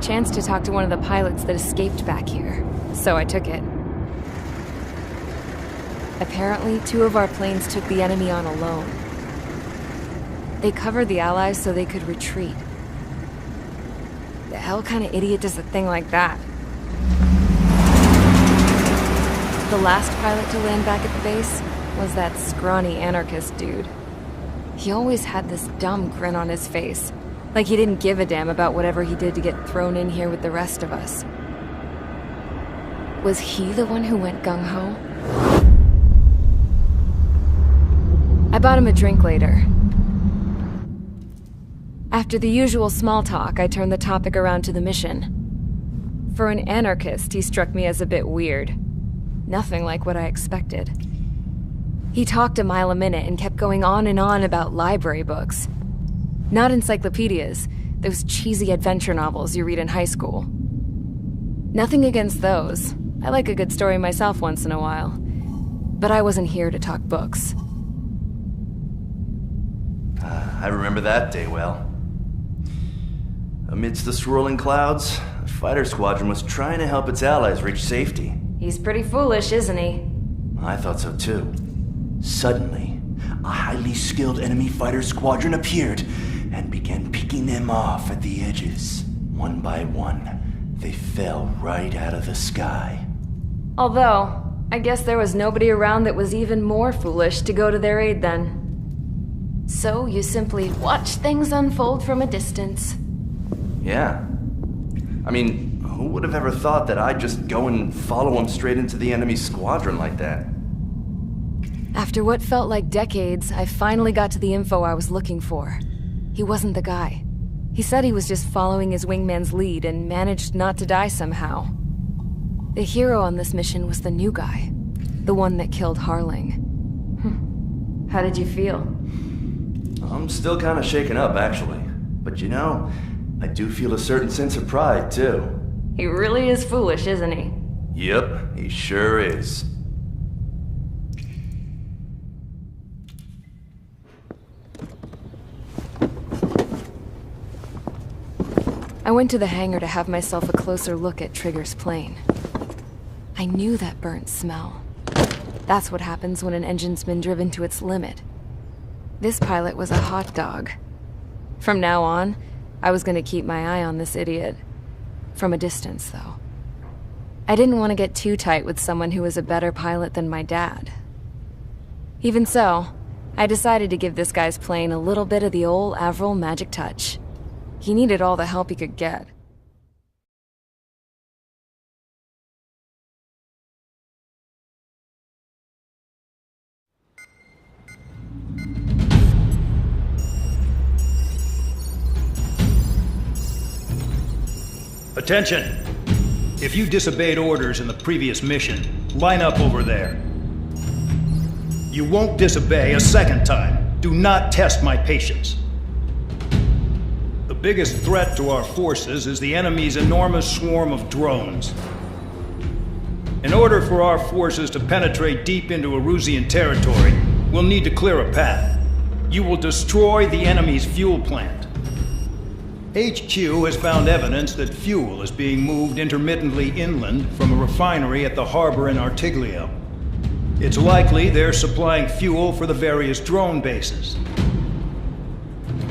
chance to talk to one of the pilots that escaped back here, so I took it. Apparently, 2 of our planes took the enemy on alone. They covered the Allies so they could retreat. The hell kind of idiot does a thing like that? The last pilot to land back at the base was that scrawny anarchist dude. He always had this dumb grin on his face, like he didn't give a damn about whatever he did to get thrown in here with the rest of us. Was he the one who went gung-ho? I bought him a drink later. After the usual small talk, I turned the topic around to the mission. For an anarchist, he struck me as a bit weird. Nothing like what I expected. He talked a mile a minute and kept going on and on about library books. Not encyclopedias, those cheesy adventure novels you read in high school. Nothing against those. I like a good story myself once in a while. But I wasn't here to talk books. I remember that day well. Amidst the swirling clouds, the fighter squadron was trying to help its allies reach safety. He's pretty foolish, isn't he? I thought so too. Suddenly, a highly skilled enemy fighter squadron appeared and began picking them off at the edges. One by one, they fell right out of the sky. Although, I guess there was nobody around that was even more foolish to go to their aid then. So you simply watch things unfold from a distance. Yeah. I mean, who would have ever thought that I'd just go and follow him straight into the enemy squadron like that? After what felt like decades, I finally got to the info I was looking for. He wasn't the guy. He said he was just following his wingman's lead and managed not to die somehow. The hero on this mission was the new guy. The one that killed Harling. How did you feel? I'm still kind of shaken up, actually. But you know, I do feel a certain sense of pride, too. He really is foolish, isn't he? Yep, he sure is. I went to the hangar to have myself a closer look at Trigger's plane. I knew that burnt smell. That's what happens when an engine's been driven to its limit. This pilot was a hot dog. From now on, I was going to keep my eye on this idiot. From a distance, though. I didn't want to get too tight with someone who was a better pilot than my dad. Even so, I decided to give this guy's plane a little bit of the old Avril magic touch. He needed all the help he could get. Attention! If you disobeyed orders in the previous mission, line up over there. You won't disobey a second time. Do not test my patience. The biggest threat to our forces is the enemy's enormous swarm of drones. In order for our forces to penetrate deep into Erusian territory, we'll need to clear a path. You will destroy the enemy's fuel plant. HQ has found evidence that fuel is being moved intermittently inland from a refinery at the harbor in Artiglio. It's likely they're supplying fuel for the various drone bases.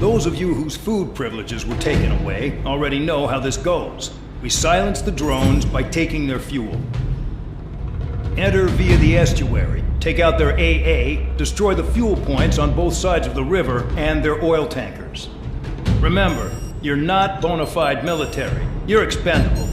Those of you whose food privileges were taken away already know how this goes. We silence the drones by taking their fuel. Enter via the estuary, take out their AA, destroy the fuel points on both sides of the river and their oil tankers. Remember, you're not bona fide military. You're expendable.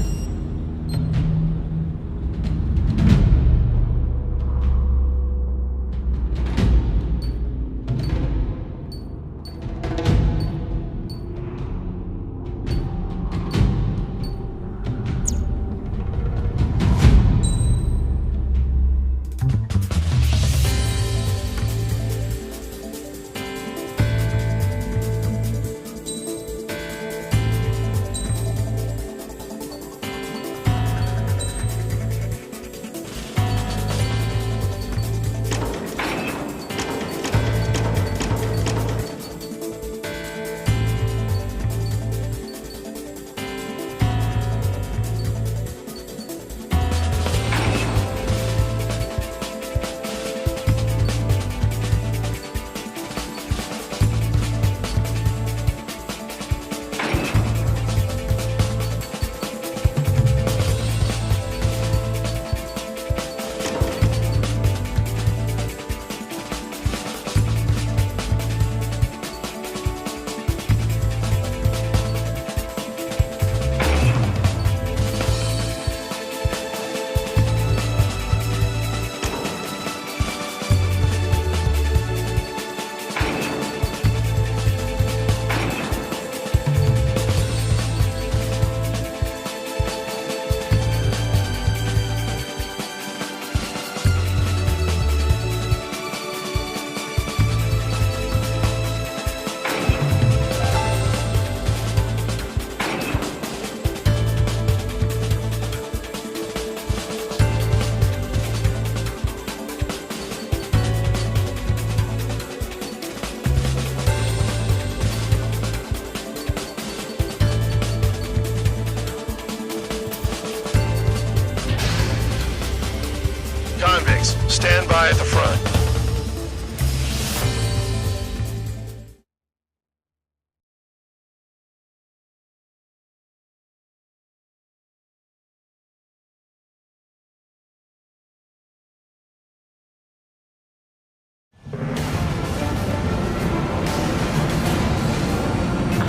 Enemies, stand by at the front.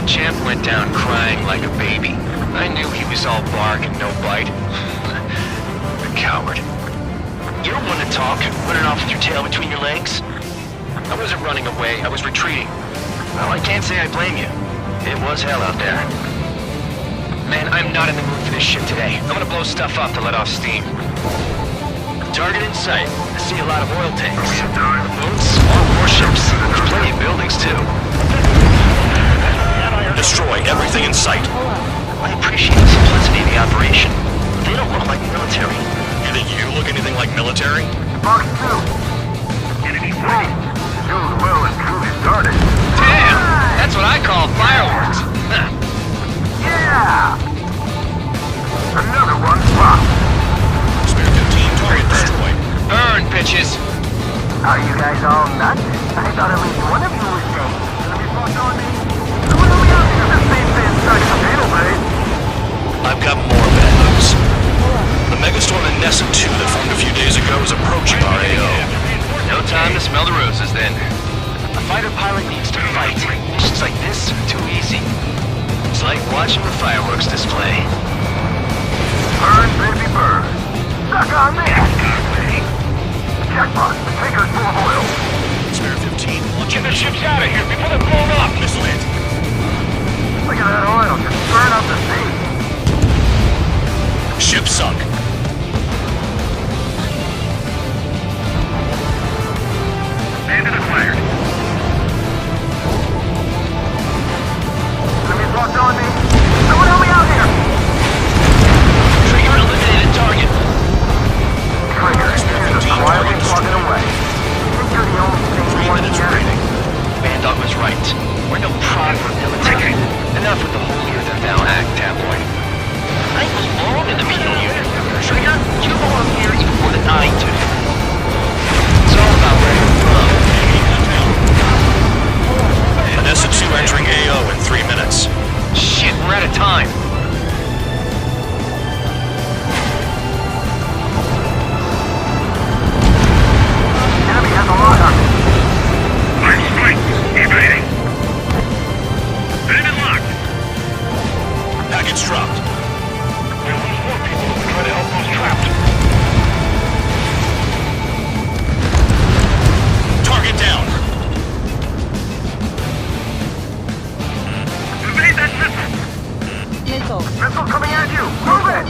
Champ went down crying like a baby. I knew he was all bark and no bite. The coward. You don't want to talk, running off with your tail between your legs? I wasn't running away, I was retreating. Well, I can't say I blame you. It was hell out there. Man, I'm not in the mood for this shit today. I'm gonna blow stuff up to let off steam. Target in sight. I see a lot of oil tanks. Boats, more warships. There's plenty of buildings, too. Destroy everything in sight. I appreciate the simplicity of the operation. They don't look like military. You think you look anything like military? Box 2. Enemy sighted. The news well and truly started. Damn! That's what I call fireworks. Huh. Yeah! Another one popped. Spare 15 target destroyed. Burn, bitches! Are you guys all nuts? I thought at least one of you was safe. Let me fuck on me. What are we up to? This thing's been stuck in the middle, babe. I've got more bad news. The megastorm in Nessa 2 that formed a few days ago is approaching our AO. No time to smell the roses, then. A fighter pilot needs to fight. Missions like this are too easy. It's like watching a fireworks display. Burn, baby, burn. Suck on this. Jackpot. The tanker's full of oil. Spare 15 launching. Get the ships out of here before they're blown up! Missile hit. Look at that oil. Just burn up the sea. Ship sunk. Bandit acquired. Enemies locked on me. Someone help me out here. Trigger eliminated target. Trigger, you're just quietly walking away. Think you're the only thing 3 minutes remaining. Bandog was right. We're no prod for military. Enough with the holier-than-thou act, tabloid. I belong in the medial unit. Trigger, you belong here even more than I do. It's all about where you're from. Vanessa 2 entering AO in 3 minutes. Shit, we're out of time. Enemy has a lock on me. Line strike. Evading. Bandit locked. Package dropped. We'll lose more people if we try to help those trapped. Target down. Evade that missile. Missile coming at you. Move it.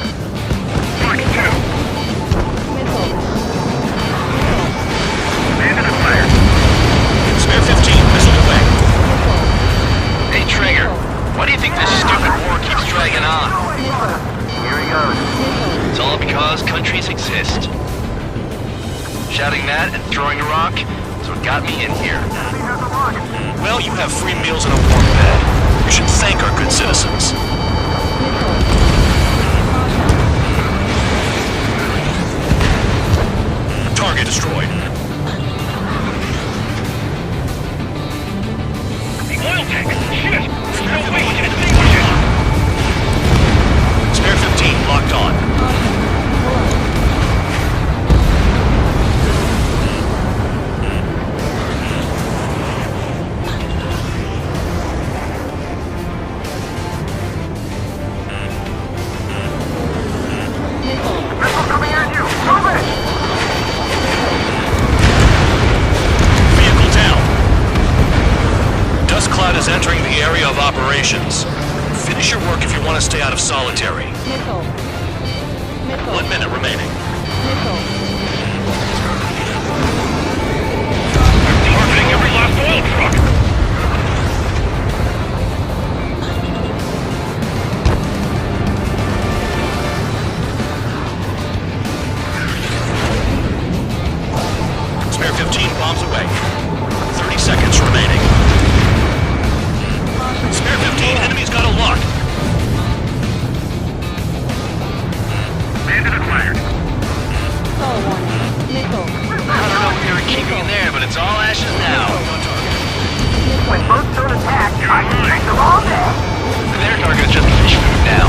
Mark 2. Bandit acquired. Spare 15 missile away. Hey, Trigger, why do you think this stupid war keeps dragging on? Here he goes. It's all because countries exist. Shouting that and throwing a rock is what got me in here. Enemy has a lock. Well, you have free meals and a warm bed. You should thank our good citizens. Target destroyed. The oil tank. Shit. There's no way we can extinguish it. Spare 15 locked on. Missile coming at you. Move it. Vehicle down. Dust cloud is entering the area of operations. Finish your work if you want to stay out of solitary. 1 minute remaining. Targeting every last oil truck. Spare 15 bombs away. 30 seconds remaining. Spare 15, enemy's got a lock. It's all ashes now. When boats don't attack, I can drink them all day. Their target's just fish food now.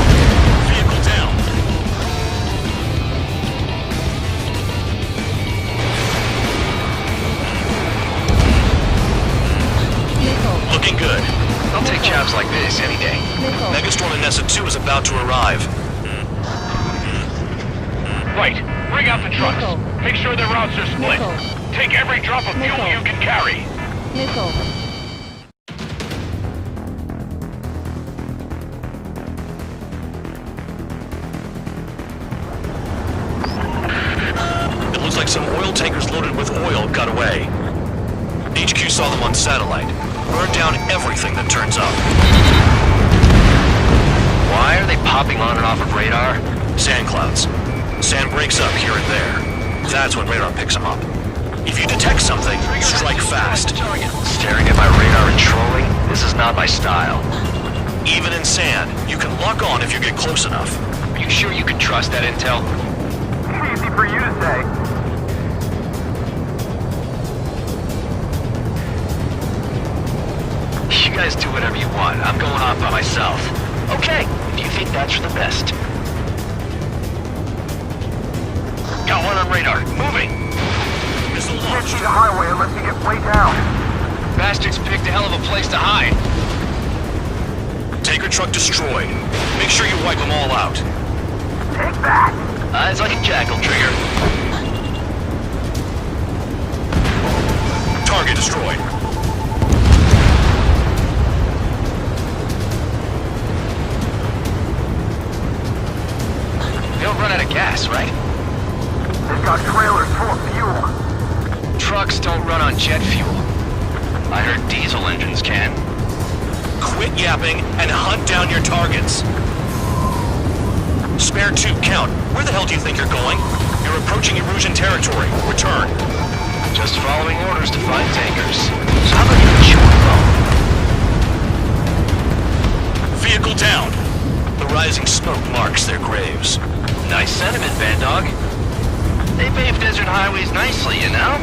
Vehicle down. Looking good. I'll take jobs like this any day. Megastorm and Nessa 2 is about to arrive. Right. Bring out the trucks. Make sure their routes are split. Take every drop of fuel you can carry. It looks like some oil tankers loaded with oil got away. HQ saw them on satellite. Burn down everything that turns up. Why are they popping on and off of radar? Sand clouds. Sand breaks up here and there. That's when radar picks them up. If you detect something, strike fast. Staring at my radar and trolling? This is not my style. Even in sand, you can lock on if you get close enough. Are you sure you can trust that intel? Easy for you to say. You guys do whatever you want. I'm going off by myself. Okay, if you think that's for the best. Got one on radar. Moving. Missile Can't launched. see the highway unless you get way down. Bastards picked a hell of a place to hide. Tanker truck destroyed. Make sure you wipe them all out. Take that. Eyes like a jackal, Trigger. Target destroyed. They'll run out of gas, right? They've got trailers full of fuel. Trucks don't run on jet fuel. I heard diesel engines can. Quit yapping and hunt down your targets. Spare 2, count. Where the hell do you think you're going? You're approaching Erusian territory. Return. Just following orders to find tankers. So how about you chew on the phone? Vehicle down. The rising smoke marks their graves. Nice sentiment, Bad Dog. They pave desert highways nicely, you know?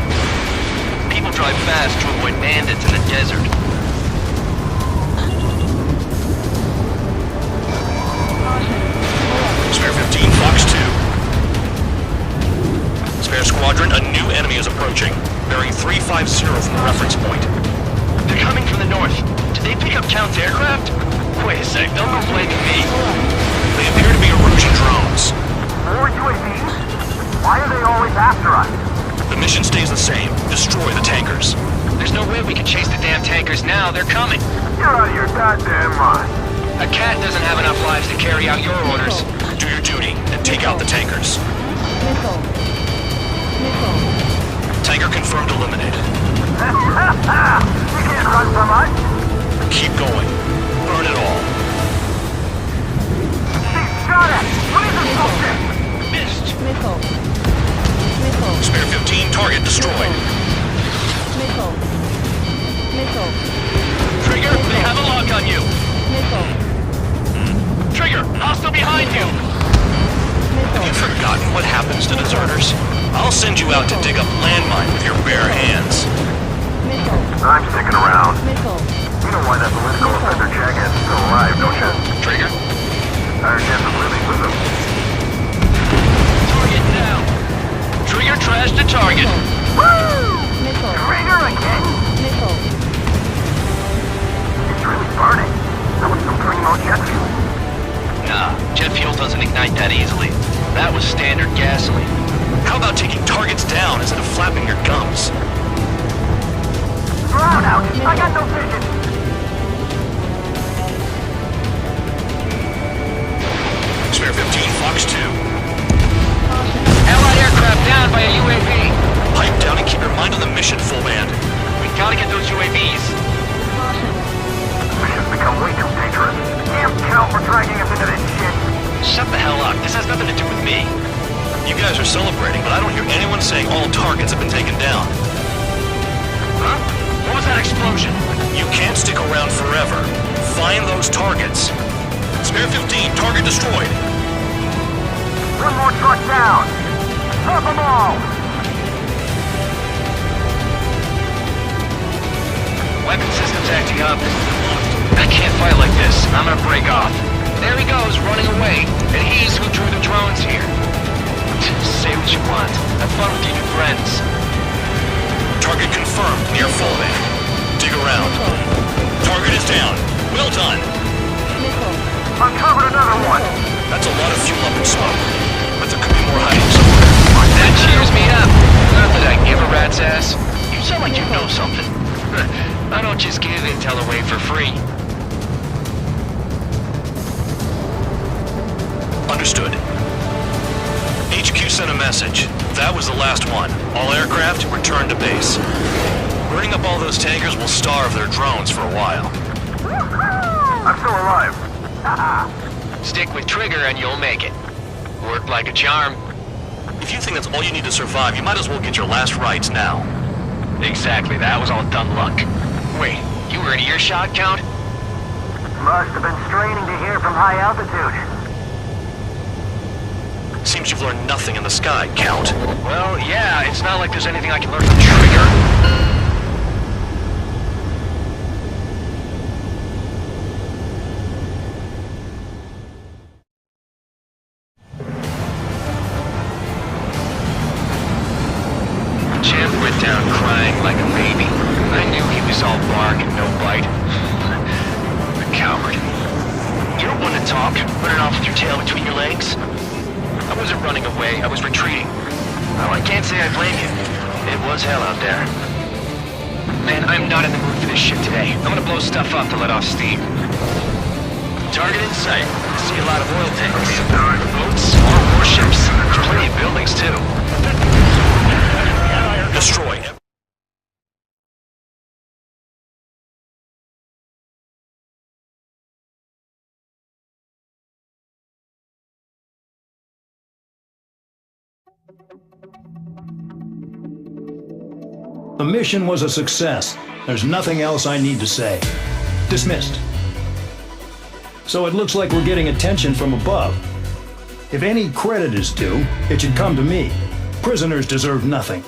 People drive fast to avoid bandits in the desert. Spare 15, Fox 2. Spare squadron, a new enemy is approaching. Bearing 350 from the reference point. They're coming from the north. Did they pick up Count's aircraft? Wait a sec, don't go blaming me. They appear to be Erusian drones. More UAVs? Why are they always after us? The mission stays the same. Destroy the tankers. There's no way we can chase the damn tankers now. They're coming. You're out of your goddamn mind. A cat doesn't have enough lives to carry out your orders. Do your duty and take out the tankers. Tanker confirmed eliminated. You can't run from us. Keep going. Burn it all. He's shot at. What is this bullshit? Missed. Spare 15, target destroyed. Trigger, they have a lock on you. Trigger, hostile behind you. Have you forgotten what happens to deserters? I'll send you out to dig up landmine with your bare hands. I'm sticking around. You know why that political offender jackass is still alive, don't you? Trigger, Our chance of living with him. target down. Trigger trashed the target. Woo! Trigger again? It's really burning. That was some primo jet fuel. Nah, jet fuel doesn't ignite that easily. That was standard gasoline. How about taking targets down instead of flapping your gums? Drown out. I got no vision. Spare 15, Fox 2. Allied aircraft down by a UAV. Pipe down and keep your mind on the mission, full band. We gotta get those UAVs. Mission's become way too dangerous. Damn Count for dragging us into this shit. Shut the hell up. This has nothing to do with me. You guys are celebrating, but I don't hear anyone saying all targets have been taken down. Huh? What was that explosion? You can't stick around forever. Find those targets. Spare 15, target destroyed. One more truck down. Drop them all. Weapon system's acting up. I can't fight like this. I'm gonna break off. There he goes, running away. And he's who drew the drones here. Say what you want. Have fun with your new friends. Target confirmed near full man. Dig around. Target is down. Well done. Uncovered another one. That's a lot of fuel up in smoke. But there could be more hiding somewhere. That cheers me up. Not that I give a rat's ass. You sound like you know something. I don't just give intel away for free. Understood. HQ sent a message. That was the last one. All aircraft, return to base. Burning up all those tankers will starve their drones for a while. I'm still alive. Stick with Trigger and you'll make it. Worked like a charm. If you think that's all you need to survive, you might as well get your last rites now. Exactly, that was all dumb luck. Wait, you were in earshot, Count? Must have been straining to hear from high altitude. Seems you've learned nothing in the sky, Count. Well, yeah, it's not like there's anything I can learn from Trigger. Champ went down crying like a baby. I knew he was all bark and no bite. The coward. You don't want to talk, running off with your tail between your legs? I wasn't running away, I was retreating. Well, I can't say I blame you. It was hell out there. Man, I'm not in the mood for this shit today. I'm gonna blow stuff up to let off steam. Target in sight. I see a lot of oil tankers. Boats, more warships. There's plenty of buildings, too. Destroy. The mission was a success. There's nothing else I need to say. Dismissed. So it looks like we're getting attention from above. If any credit is due, it should come to me. Prisoners deserve nothing.